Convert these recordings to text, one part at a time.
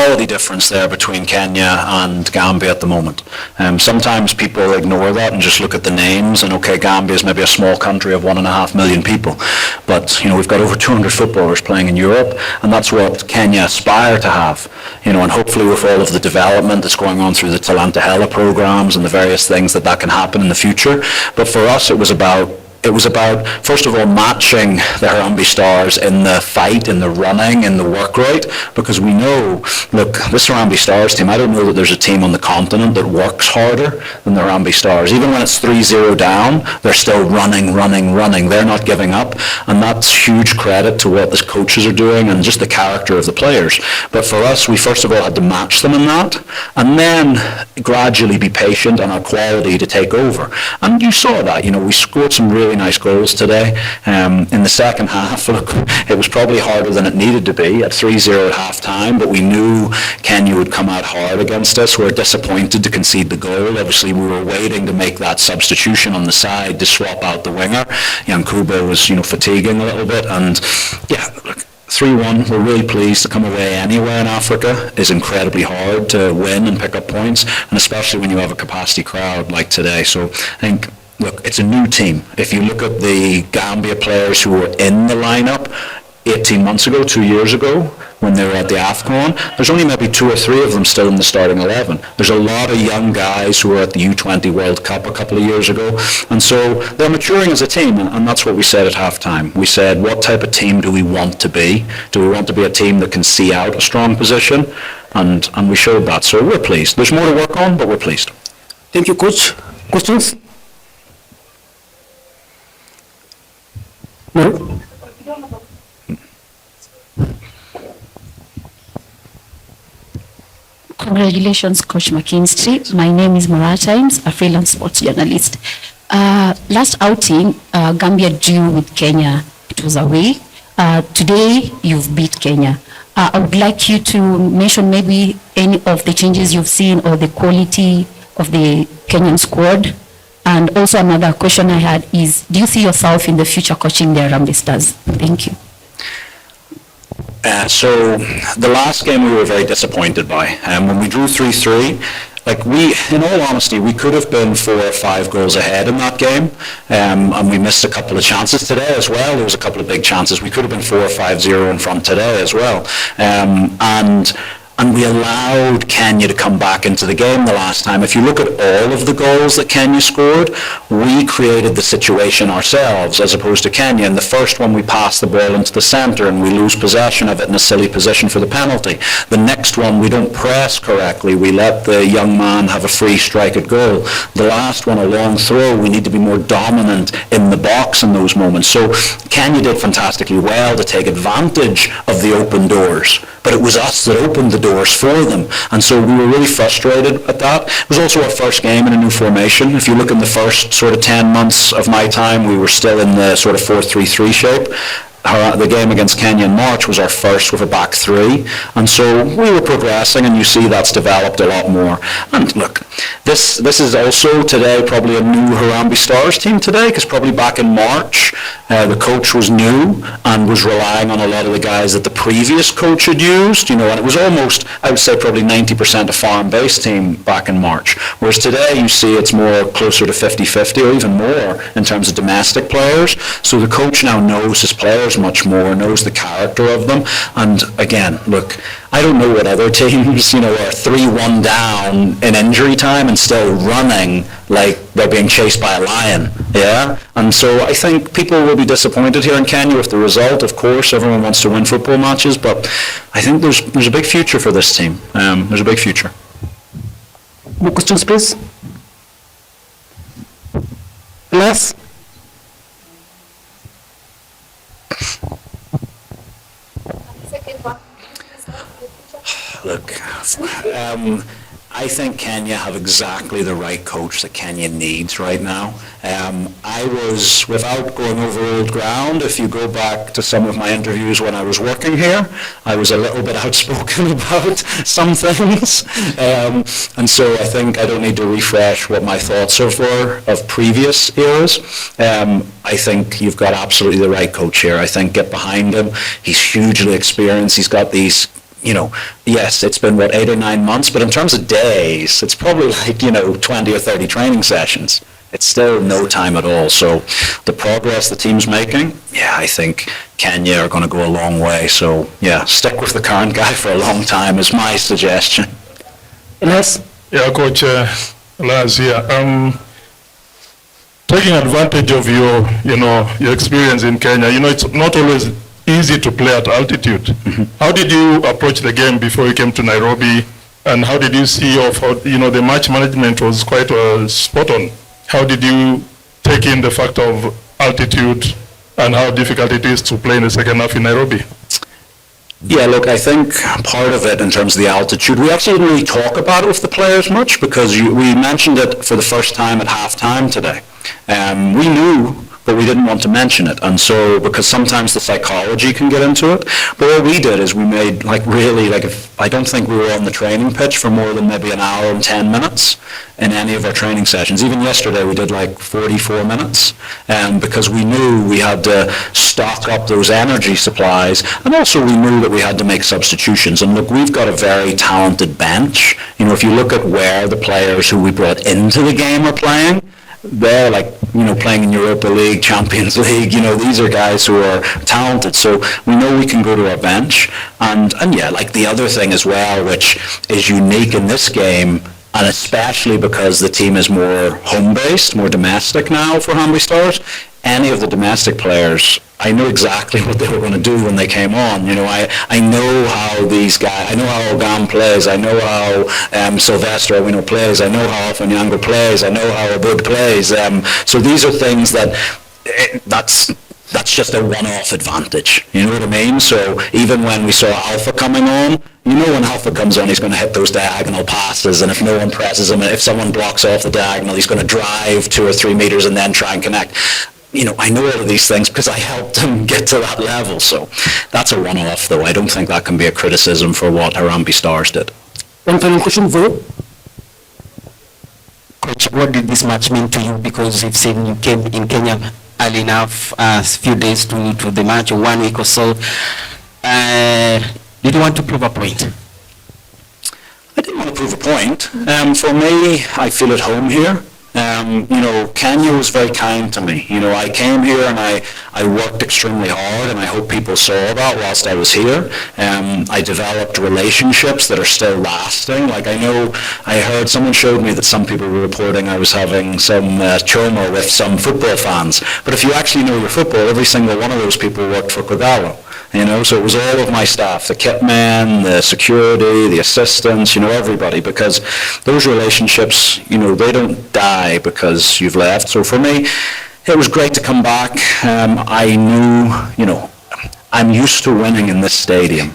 quality difference there between Kenya and Gambia at the moment. Sometimes people ignore that and just look at the names, and okay, Gambia is maybe a small country of 1.5 million people, but we've got over 200 footballers playing in Europe, and that's what Kenya aspire to have. And hopefully with all of the development that's going on through the Talanta Hela programs and the various things that can happen in the future. But for us, it was about, first of all, matching the Harambee Stars in the fight, in the running, in the work rate, because we know, look, this Harambee Stars team, I don't know that there's a team on the continent that works harder than the Harambee Stars. Even when it's 3-0 down, they're still running. They're not giving up, and that's huge credit to what the coaches are doing and just the character of the players. But for us, we first of all had to match them in that, and then gradually be patient on our quality to take over. And you saw that, we scored some really nice goals today. In the second half, look, it was probably harder than it needed to be at 3-0 at half-time, but we knew Kenya would come out hard against us. We were disappointed to concede the goal. Obviously, we were waiting to make that substitution on the side to swap out the winger. Yankuba was, fatiguing a little bit, and yeah, look, 3-1, we're really pleased to come away anywhere in Africa. Is incredibly hard to win and pick up points, and especially when you have a capacity crowd like today. So I think, look, it's a new team. If you look at the Gambia players who were in the lineup 18 months ago, 2 years ago, when they were at the AFCON, there's only maybe 2 or 3 of them still in the starting 11. There's a lot of young guys who were at the U20 World Cup a couple of years ago, and so they're maturing as a team, and that's what we said at halftime. We said, what type of team do we want to be? Do we want to be a team that can see out a strong position? And we showed that, so we're pleased. There's more to work on, but we're pleased. Thank you, Coach. Questions? No? Congratulations, Coach Mckinstry. My name is Mara Times, a freelance sports journalist. Last outing, Gambia drew with Kenya. It was away. Today, you've beat Kenya. I would like you to mention maybe any of the changes you've seen or the quality of the Kenyan squad. And also another question I had is, do you see yourself in the future coaching the Harambee Stars? Thank you. So the last game we were very disappointed by. When we drew 3-3, in all honesty, we could have been 4 or 5 goals ahead in that game, and we missed a couple of chances today as well. There was a couple of big chances. We could have been 4 or 5-0 in front today as well. And we allowed Kenya to come back into the game the last time. If you look at all of the goals that Kenya scored, we created the situation ourselves as opposed to Kenya. In the first one, we passed the ball into the centre and we lose possession of it in a silly position for the penalty. The next one, we don't press correctly. We let the young man have a free strike at goal. The last one, a long throw, we need to be more dominant in the box in those moments. So Kenya did fantastically well to take advantage of the open doors, but it was us that opened the doors for them, and so we were really frustrated at that. It was also our first game in a new formation. If you look in the first sort of 10 months of my time, we were still in the sort of 4-3-3 shape. The game against Kenya in March was our first with a back 3, and so we were progressing, and you see that's developed a lot more. And look, this is also today probably a new Harambee Stars team today, because probably back in March the coach was new and was relying on a lot of the guys that the previous coach had used, and it was almost, I would say, probably 90% a farm-based team back in March. Whereas today you see it's more closer to 50-50 or even more in terms of domestic players. So the coach now knows his players much more, knows the character of them. And again, look, I don't know what other teams, are 3-1 down in injury time and still running like they're being chased by a lion, yeah? And so I think people will be disappointed here in Kenya with the result. Of course, everyone wants to win football matches, but I think there's a big future for this team. There's a big future. More questions, please? Les? Look, I think Kenya have exactly the right coach that Kenya needs right now. I was, without going over old ground, if you go back to some of my interviews when I was working here, I was a little bit outspoken about some things. And so I think I don't need to refresh what my thoughts were of previous eras. I think you've got absolutely the right coach here. I think get behind him. He's hugely experienced. He's got these yes, it's been, 8 or 9 months, but in terms of days, it's probably like, 20 or 30 training sessions. It's still no time at all. So the progress the team's making, I think Kenya are going to go a long way. So, stick with the current guy for a long time is my suggestion. Elias? Yeah, Coach Elias here. Taking advantage of your experience in Kenya, it's not always easy to play at altitude. Mm-hmm. How did you approach the game before you came to Nairobi? And how did you see how, the match management was quite spot on. How did you take in the fact of altitude and how difficult it is to play in the second half in Nairobi? Yeah, look, I think part of it in terms of the altitude, we actually didn't really talk about it with the players much because we mentioned it for the first time at halftime today. We knew, but we didn't want to mention it. And so, because sometimes the psychology can get into it, but what we did is we made, I don't think we were on the training pitch for more than maybe an hour and 10 minutes in any of our training sessions. Even yesterday we did 44 minutes because we knew we had to stock up those energy supplies, and also we knew that we had to make substitutions. And look, we've got a very talented bench. If you look at where the players who we brought into the game are playing, they're playing in Europa League, Champions League, these are guys who are talented. So we know we can go to our bench. And the other thing as well, which is unique in this game, and especially because the team is more home-based, more domestic now for Hamby Stars, any of the domestic players, I knew exactly what they were going to do when they came on. I know how these guys, I know how Ogam plays, I know how Sylvester plays, I know how Fanyango plays, I know how Abud plays. So these are things that's just a one-off advantage. You know what I mean? So even when we saw Alpha coming on, when Alpha comes on, he's going to hit those diagonal passes, and if no one presses him, if someone blocks off the diagonal, he's going to drive 2 or 3 meters and then try and connect. I know all of these things because I helped him get to that level. So that's a one-off, though. I don't think that can be a criticism for what Harambee Stars did. One final question for you. Coach, what did this match mean to you? Because you've seen you came in Kenya early enough, a few days to the match, or 1 week or so. Did you want to prove a point? I didn't want to prove a point. For me, I feel at home here. Kenya was very kind to me. I came here and I worked extremely hard, and I hope people saw that whilst I was here. I developed relationships that are still lasting. I heard someone showed me that some people were reporting I was having some choma with some football fans. But if you actually know your football, every single one of those people worked for Kogalo. So it was all of my staff, the kit men, the security, the assistants, everybody, because those relationships, they don't die because you've left. So for me, it was great to come back. I knew, I'm used to winning in this stadium.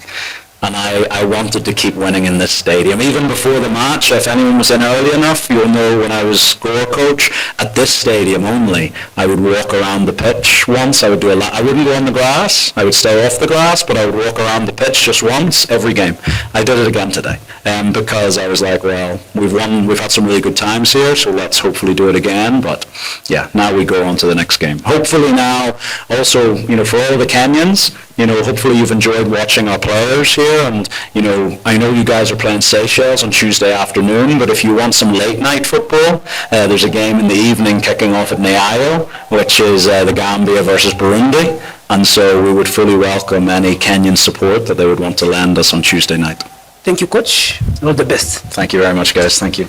And I wanted to keep winning in this stadium. Even before the match, if anyone was in early enough, you'll know when I was score coach, at this stadium only, I would walk around the pitch once. I would do I wouldn't go on the grass. I would stay off the grass, but I would walk around the pitch just once every game. I did it again today because I was like, well, we've had some really good times here, so let's hopefully do it again. But now we go on to the next game. Hopefully now, also, for all the Kenyans, hopefully you've enjoyed watching our players here, and I know you guys are playing Seychelles on Tuesday afternoon, but if you want some late night football, there's a game in the evening kicking off at Nyayo, which is the Gambia versus Burundi, and so we would fully welcome any Kenyan support that they would want to lend us on Tuesday night. Thank you, Coach. All the best. Thank you very much, guys. Thank you.